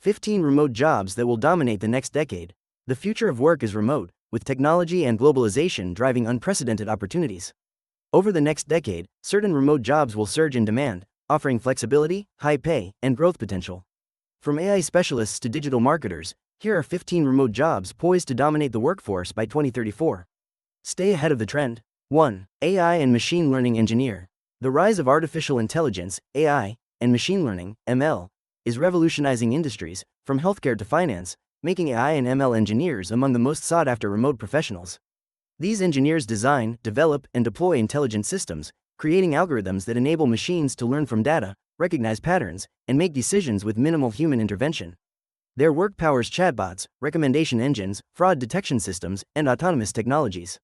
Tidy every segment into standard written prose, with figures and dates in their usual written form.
15 remote jobs that will dominate the next decade. The future of work is remote, with technology and globalization driving unprecedented opportunities. Over the next decade, certain remote jobs will surge in demand, offering flexibility, high pay, and growth potential. From AI specialists to digital marketers, here are 15 remote jobs poised to dominate the workforce by 2034. Stay ahead of the trend. 1. AI and Machine Learning Engineer. The rise of artificial intelligence, AI, and machine learning, ML, is revolutionizing industries, from healthcare to finance, making AI and ML engineers among the most sought-after remote professionals. These engineers design, develop, and deploy intelligent systems, creating algorithms that enable machines to learn from data, recognize patterns, and make decisions with minimal human intervention. Their work powers chatbots, recommendation engines, fraud detection systems, and autonomous technologies.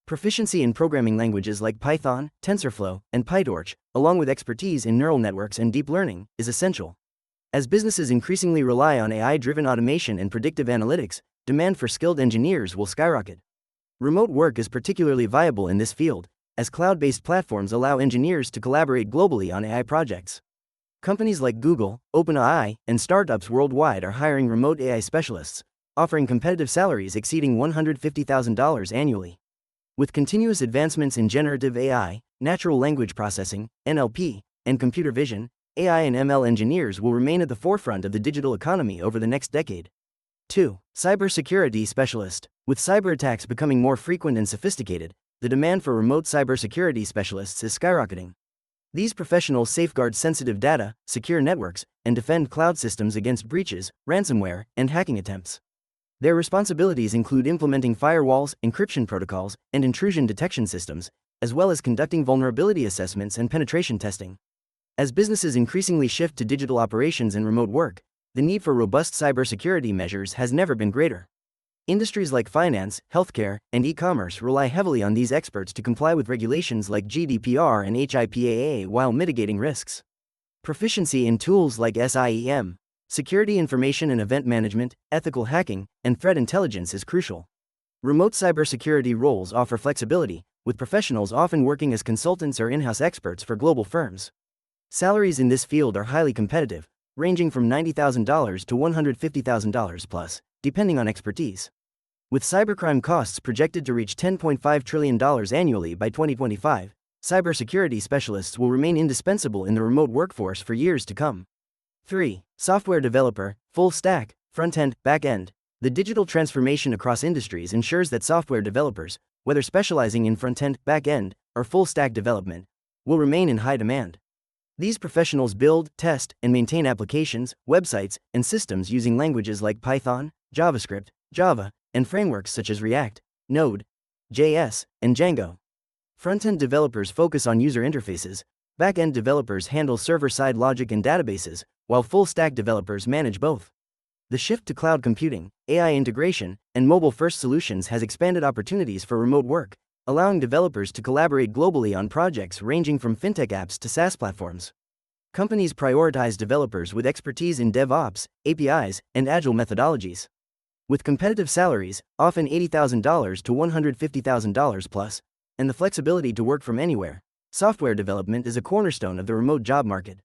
Proficiency in programming languages like Python, TensorFlow, and PyTorch, along with expertise in neural networks and deep learning, is essential. As businesses increasingly rely on AI-driven automation and predictive analytics, demand for skilled engineers will skyrocket. Remote work is particularly viable in this field, as cloud-based platforms allow engineers to collaborate globally on AI projects. Companies like Google, OpenAI, and startups worldwide are hiring remote AI specialists, offering competitive salaries exceeding $150,000 annually. With continuous advancements in generative AI, natural language processing, NLP, and computer vision, AI and ML engineers will remain at the forefront of the digital economy over the next decade. 2. Cybersecurity Specialist. With cyberattacks becoming more frequent and sophisticated, the demand for remote cybersecurity specialists is skyrocketing. These professionals safeguard sensitive data, secure networks, and defend cloud systems against breaches, ransomware, and hacking attempts. Their responsibilities include implementing firewalls, encryption protocols, and intrusion detection systems, as well as conducting vulnerability assessments and penetration testing. As businesses increasingly shift to digital operations and remote work, the need for robust cybersecurity measures has never been greater. Industries like finance, healthcare, and e-commerce rely heavily on these experts to comply with regulations like GDPR and HIPAA while mitigating risks. Proficiency in tools like SIEM, security information and event management, ethical hacking, and threat intelligence is crucial. Remote cybersecurity roles offer flexibility, with professionals often working as consultants or in-house experts for global firms. Salaries in this field are highly competitive, ranging from $90,000 to $150,000 plus, depending on expertise. With cybercrime costs projected to reach $10.5 trillion annually by 2025, cybersecurity specialists will remain indispensable in the remote workforce for years to come. 3. Software developer, full stack, front-end, back-end. The digital transformation across industries ensures that software developers, whether specializing in front-end, back-end, or full-stack development, will remain in high demand. These professionals build, test, and maintain applications, websites, and systems using languages like Python, JavaScript, Java, and frameworks such as React, Node, JS, and Django. Front-end developers focus on user interfaces, back-end developers handle server-side logic and databases, while full-stack developers manage both. The shift to cloud computing, AI integration, and mobile-first solutions has expanded opportunities for remote work, allowing developers to collaborate globally on projects ranging from fintech apps to SaaS platforms. Companies prioritize developers with expertise in DevOps, APIs, and agile methodologies. With competitive salaries, often $80,000 to $150,000 plus, and the flexibility to work from anywhere, software development is a cornerstone of the remote job market.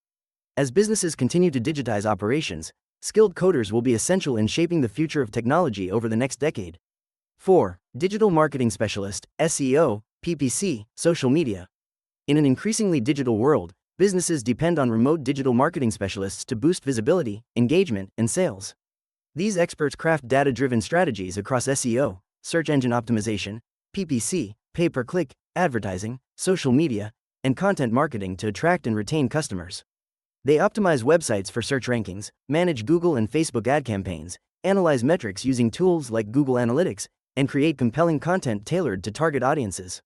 As businesses continue to digitize operations, skilled coders will be essential in shaping the future of technology over the next decade. 4. Digital Marketing Specialist, SEO, PPC, Social Media. In an increasingly digital world, businesses depend on remote digital marketing specialists to boost visibility, engagement, and sales. These experts craft data-driven strategies across SEO, search engine optimization, PPC, pay-per-click, advertising, social media, and content marketing to attract and retain customers. They optimize websites for search rankings, manage Google and Facebook ad campaigns, analyze metrics using tools like Google Analytics, and create compelling content tailored to target audiences.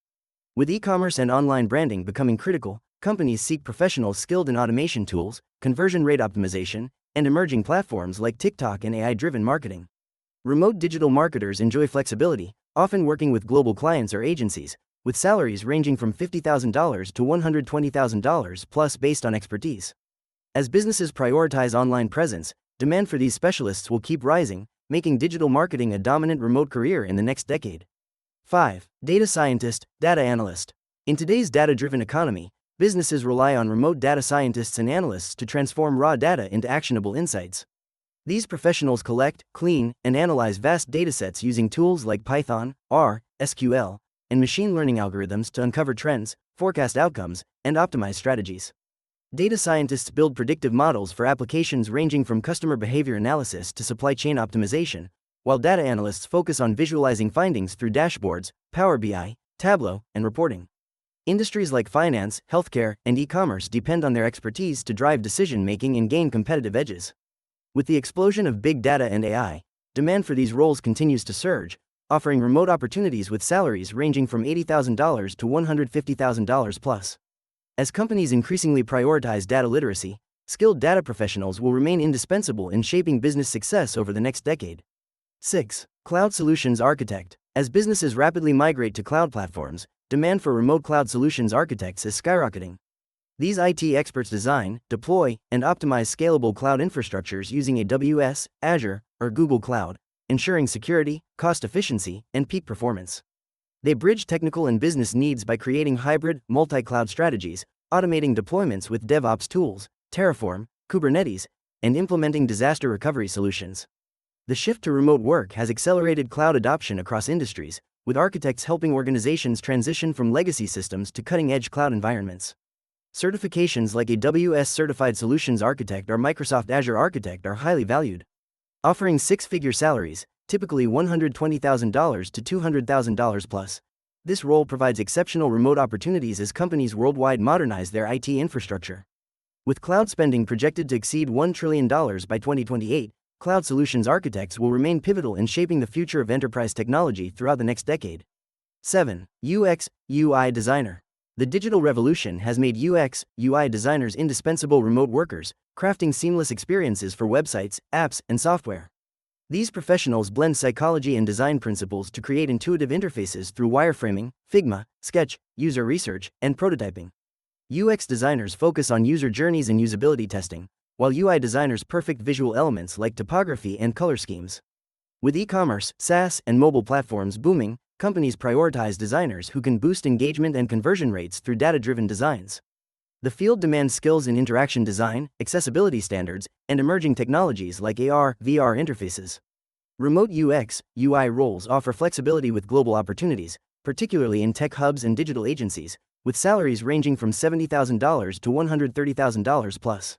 With e-commerce and online branding becoming critical, companies seek professionals skilled in automation tools, conversion rate optimization, and emerging platforms like TikTok and AI-driven marketing. Remote digital marketers enjoy flexibility, often working with global clients or agencies, with salaries ranging from $50,000 to $120,000 plus based on expertise. As businesses prioritize online presence, demand for these specialists will keep rising, making digital marketing a dominant remote career in the next decade. 5. Data Scientist, Data Analyst. In today's data-driven economy, businesses rely on remote data scientists and analysts to transform raw data into actionable insights. These professionals collect, clean, and analyze vast datasets using tools like Python, R, SQL, and machine learning algorithms to uncover trends, forecast outcomes, and optimize strategies. Data scientists build predictive models for applications ranging from customer behavior analysis to supply chain optimization, while data analysts focus on visualizing findings through dashboards, Power BI, Tableau, and reporting. Industries like finance, healthcare, and e-commerce depend on their expertise to drive decision-making and gain competitive edges. With the explosion of big data and AI, demand for these roles continues to surge, offering remote opportunities with salaries ranging from $80,000 to $150,000 plus. As companies increasingly prioritize data literacy, skilled data professionals will remain indispensable in shaping business success over the next decade. 6. Cloud Solutions Architect. As businesses rapidly migrate to cloud platforms, demand for remote cloud solutions architects is skyrocketing. These IT experts design, deploy, and optimize scalable cloud infrastructures using AWS, Azure, or Google Cloud, ensuring security, cost efficiency, and peak performance. They bridge technical and business needs by creating hybrid, multi-cloud strategies, automating deployments with DevOps tools, Terraform, Kubernetes, and implementing disaster recovery solutions. The shift to remote work has accelerated cloud adoption across industries, with architects helping organizations transition from legacy systems to cutting-edge cloud environments. Certifications like AWS Certified Solutions Architect or Microsoft Azure Architect are highly valued. Offering six-figure salaries, typically $120,000 to $200,000 plus. This role provides exceptional remote opportunities as companies worldwide modernize their IT infrastructure. With cloud spending projected to exceed $1 trillion by 2028, cloud solutions architects will remain pivotal in shaping the future of enterprise technology throughout the next decade. 7. UX/UI Designer. The digital revolution has made UX/UI designers indispensable remote workers, crafting seamless experiences for websites, apps, and software. These professionals blend psychology and design principles to create intuitive interfaces through wireframing, Figma, Sketch, user research, and prototyping. UX designers focus on user journeys and usability testing, while UI designers perfect visual elements like typography and color schemes. With e-commerce, SaaS, and mobile platforms booming, companies prioritize designers who can boost engagement and conversion rates through data-driven designs. The field demands skills in interaction design, accessibility standards, and emerging technologies like AR, VR interfaces. Remote UX/UI roles offer flexibility with global opportunities, particularly in tech hubs and digital agencies, with salaries ranging from $70,000 to $130,000 plus.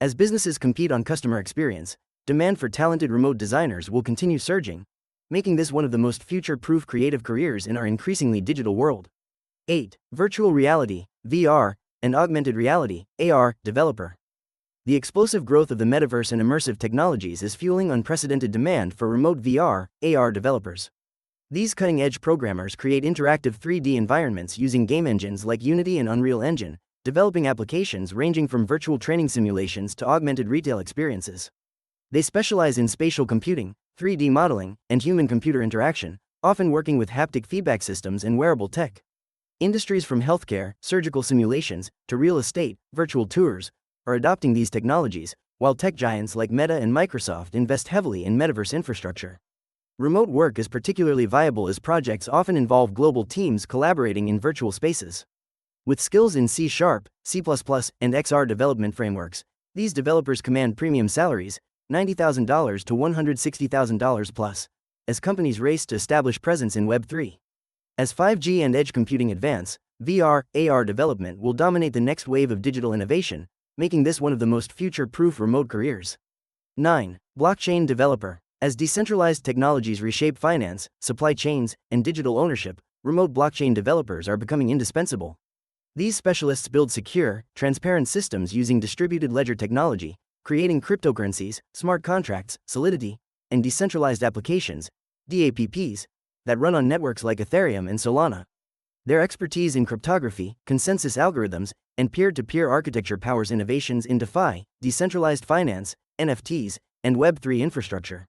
As businesses compete on customer experience, demand for talented remote designers will continue surging, making this one of the most future-proof creative careers in our increasingly digital world. 8. Virtual reality, VR, and augmented reality, AR, developer. The explosive growth of the metaverse and immersive technologies is fueling unprecedented demand for remote VR, AR developers. These cutting-edge programmers create interactive 3D environments using game engines like Unity and Unreal Engine, developing applications ranging from virtual training simulations to augmented retail experiences. They specialize in spatial computing, 3D modeling, and human-computer interaction, often working with haptic feedback systems and wearable tech. Industries from healthcare, surgical simulations, to real estate, virtual tours, are adopting these technologies, while tech giants like Meta and Microsoft invest heavily in metaverse infrastructure. Remote work is particularly viable as projects often involve global teams collaborating in virtual spaces. With skills in C#, C++, and XR development frameworks, these developers command premium salaries, $90,000 to $160,000 plus, as companies race to establish presence in Web3. As 5G and edge computing advance, VR, AR development will dominate the next wave of digital innovation, making this one of the most future-proof remote careers. 9. Blockchain developer. As decentralized technologies reshape finance, supply chains, and digital ownership, remote blockchain developers are becoming indispensable. These specialists build secure, transparent systems using distributed ledger technology, creating cryptocurrencies, smart contracts, Solidity, and decentralized applications, DApps, that run on networks like Ethereum and Solana. Their expertise in cryptography, consensus algorithms, and peer-to-peer architecture powers innovations in DeFi, decentralized finance, NFTs, and Web3 infrastructure.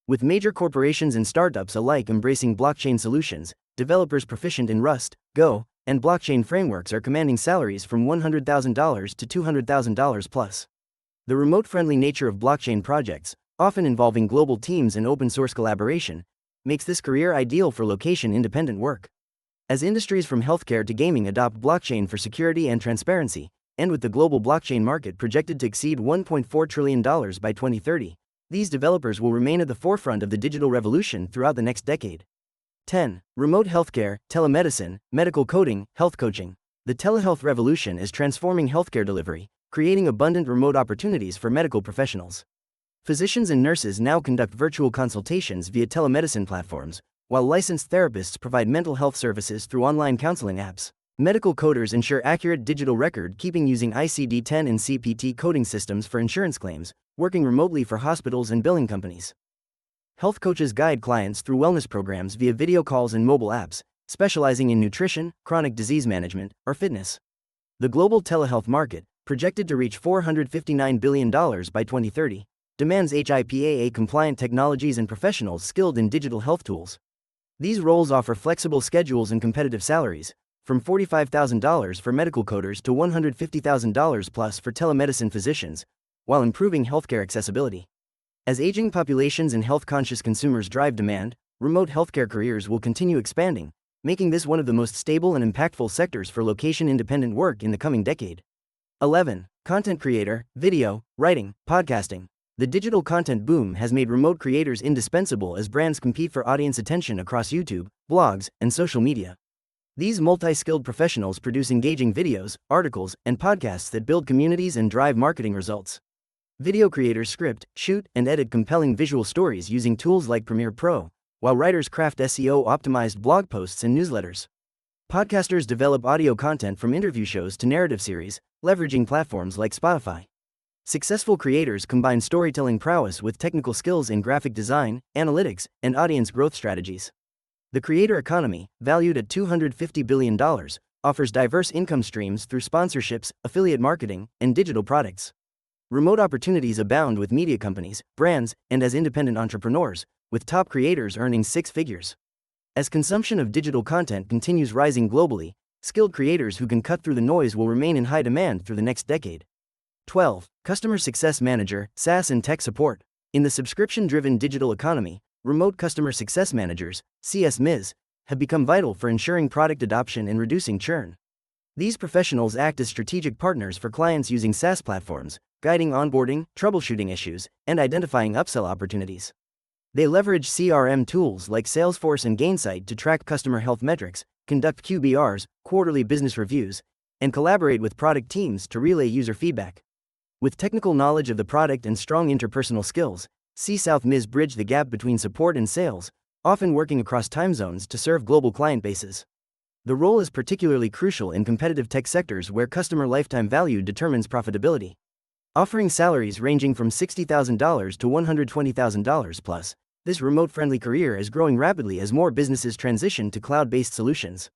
With major corporations and startups alike embracing blockchain solutions, developers proficient in Rust, Go, and blockchain frameworks are commanding salaries from $100,000 to $200,000 plus. The remote-friendly nature of blockchain projects, often involving global teams and open-source collaboration, makes this career ideal for location-independent work. As industries from healthcare to gaming adopt blockchain for security and transparency, and with the global blockchain market projected to exceed $1.4 trillion by 2030, These developers will remain at the forefront of the digital revolution throughout the next decade. 10. Remote healthcare, telemedicine, medical coding, health coaching. The telehealth revolution is transforming healthcare delivery, creating abundant remote opportunities for medical professionals. Physicians and nurses now conduct virtual consultations via telemedicine platforms, while licensed therapists provide mental health services through online counseling apps. Medical coders ensure accurate digital record keeping using ICD-10 and CPT coding systems for insurance claims, working remotely for hospitals and billing companies. Health coaches guide clients through wellness programs via video calls and mobile apps, specializing in nutrition, chronic disease management, or fitness. The global telehealth market, projected to reach $459 billion by 2030, demands HIPAA-compliant technologies and professionals skilled in digital health tools. These roles offer flexible schedules and competitive salaries, from $45,000 for medical coders to $150,000 plus for telemedicine physicians, while improving healthcare accessibility. As aging populations and health-conscious consumers drive demand, remote healthcare careers will continue expanding, making this one of the most stable and impactful sectors for location-independent work in the coming decade. 11. Content creator, video, writing, podcasting. The digital content boom has made remote creators indispensable as brands compete for audience attention across YouTube, blogs, and social media. These multi-skilled professionals produce engaging videos, articles, and podcasts that build communities and drive marketing results. Video creators script, shoot, and edit compelling visual stories using tools like Premiere Pro, while writers craft SEO-optimized blog posts and newsletters. Podcasters develop audio content from interview shows to narrative series, leveraging platforms like Spotify. Successful creators combine storytelling prowess with technical skills in graphic design, analytics, and audience growth strategies. The creator economy, valued at $250 billion, offers diverse income streams through sponsorships, affiliate marketing, and digital products. Remote opportunities abound with media companies, brands, and as independent entrepreneurs, with top creators earning six figures. As consumption of digital content continues rising globally, skilled creators who can cut through the noise will remain in high demand through the next decade. 12. Customer Success Manager, SaaS and Tech Support. In the subscription-driven digital economy, remote customer success managers, CSMs, have become vital for ensuring product adoption and reducing churn. These professionals act as strategic partners for clients using SaaS platforms, guiding onboarding, troubleshooting issues, and identifying upsell opportunities. They leverage CRM tools like Salesforce and Gainsight to track customer health metrics, conduct QBRs, quarterly business reviews, and collaborate with product teams to relay user feedback. With technical knowledge of the product and strong interpersonal skills, CSMs bridge the gap between support and sales, often working across time zones to serve global client bases. The role is particularly crucial in competitive tech sectors where customer lifetime value determines profitability. Offering salaries ranging from $60,000 to $120,000 plus, this remote-friendly career is growing rapidly as more businesses transition to cloud-based solutions.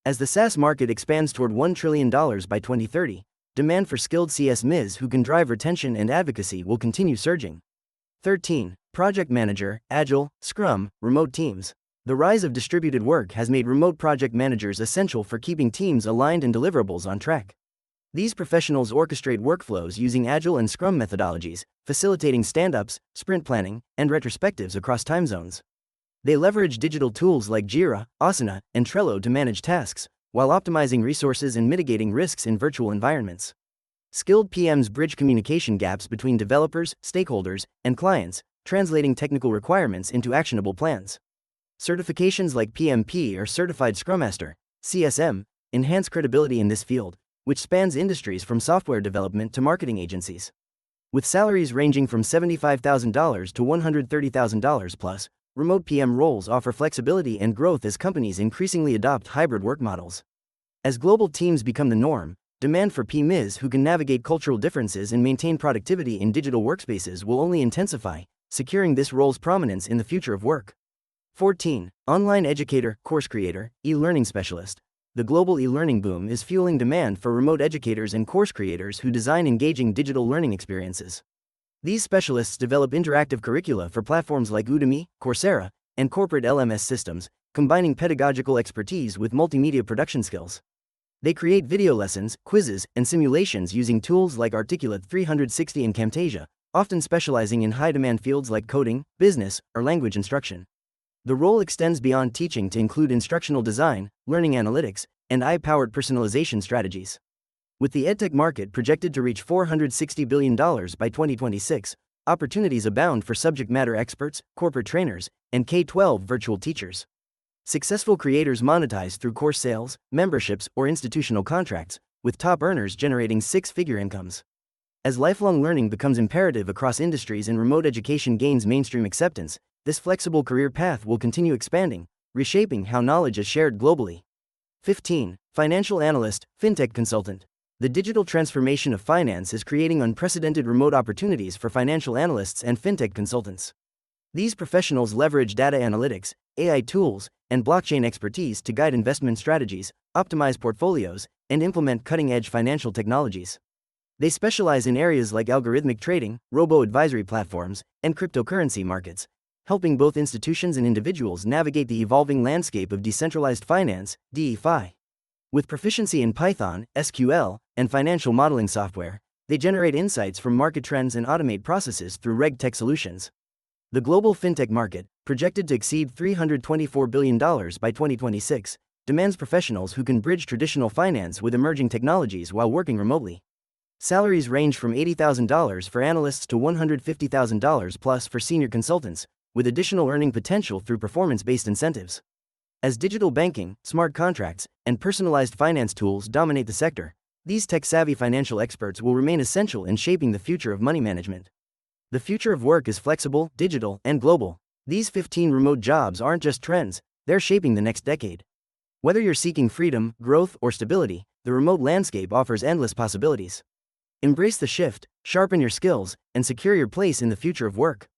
As the SaaS market expands toward $1 trillion by 2030, demand for skilled CSMs who can drive retention and advocacy will continue surging. 13. Project Manager, Agile, Scrum, Remote Teams. The rise of distributed work has made remote project managers essential for keeping teams aligned and deliverables on track. These professionals orchestrate workflows using Agile and Scrum methodologies, facilitating stand-ups, sprint planning, and retrospectives across time zones. They leverage digital tools like Jira, Asana, and Trello to manage tasks, while optimizing resources and mitigating risks in virtual environments. Skilled PMs bridge communication gaps between developers, stakeholders, and clients, translating technical requirements into actionable plans. Certifications like PMP or Certified Scrum Master, CSM, enhance credibility in this field, which spans industries from software development to marketing agencies. With salaries ranging from $75,000 to $130,000 plus, remote PM roles offer flexibility and growth as companies increasingly adopt hybrid work models. As global teams become the norm, demand for PMs who can navigate cultural differences and maintain productivity in digital workspaces will only intensify, securing this role's prominence in the future of work. 14. Online educator, course creator, e-learning specialist. The global e-learning boom is fueling demand for remote educators and course creators who design engaging digital learning experiences. These specialists develop interactive curricula for platforms like Udemy, Coursera, and corporate LMS systems, combining pedagogical expertise with multimedia production skills. They create video lessons, quizzes, and simulations using tools like Articulate 360 and Camtasia, often specializing in high-demand fields like coding, business, or language instruction. The role extends beyond teaching to include instructional design, learning analytics, and AI-powered personalization strategies. With the edtech market projected to reach $460 billion by 2026, opportunities abound for subject matter experts, corporate trainers, and K-12 virtual teachers. Successful creators monetize through course sales, memberships, or institutional contracts, with top earners generating six-figure incomes. As lifelong learning becomes imperative across industries and remote education gains mainstream acceptance, this flexible career path will continue expanding, reshaping how knowledge is shared globally. 15. Financial analyst, fintech consultant. The digital transformation of finance is creating unprecedented remote opportunities for financial analysts and fintech consultants. These professionals leverage data analytics, AI tools, and blockchain expertise to guide investment strategies, optimize portfolios, and implement cutting-edge financial technologies. They specialize in areas like algorithmic trading, robo-advisory platforms, and cryptocurrency markets, helping both institutions and individuals navigate the evolving landscape of decentralized finance, DeFi. With proficiency in Python, SQL, and financial modeling software, they generate insights from market trends and automate processes through RegTech solutions. The global fintech market, projected to exceed $324 billion by 2026, demands professionals who can bridge traditional finance with emerging technologies while working remotely. Salaries range from $80,000 for analysts to $150,000 plus for senior consultants, with additional earning potential through performance-based incentives. As digital banking, smart contracts, and personalized finance tools dominate the sector, these tech-savvy financial experts will remain essential in shaping the future of money management. The future of work is flexible, digital, and global. These 15 remote jobs aren't just trends, they're shaping the next decade. Whether you're seeking freedom, growth, or stability, the remote landscape offers endless possibilities. Embrace the shift, sharpen your skills, and secure your place in the future of work.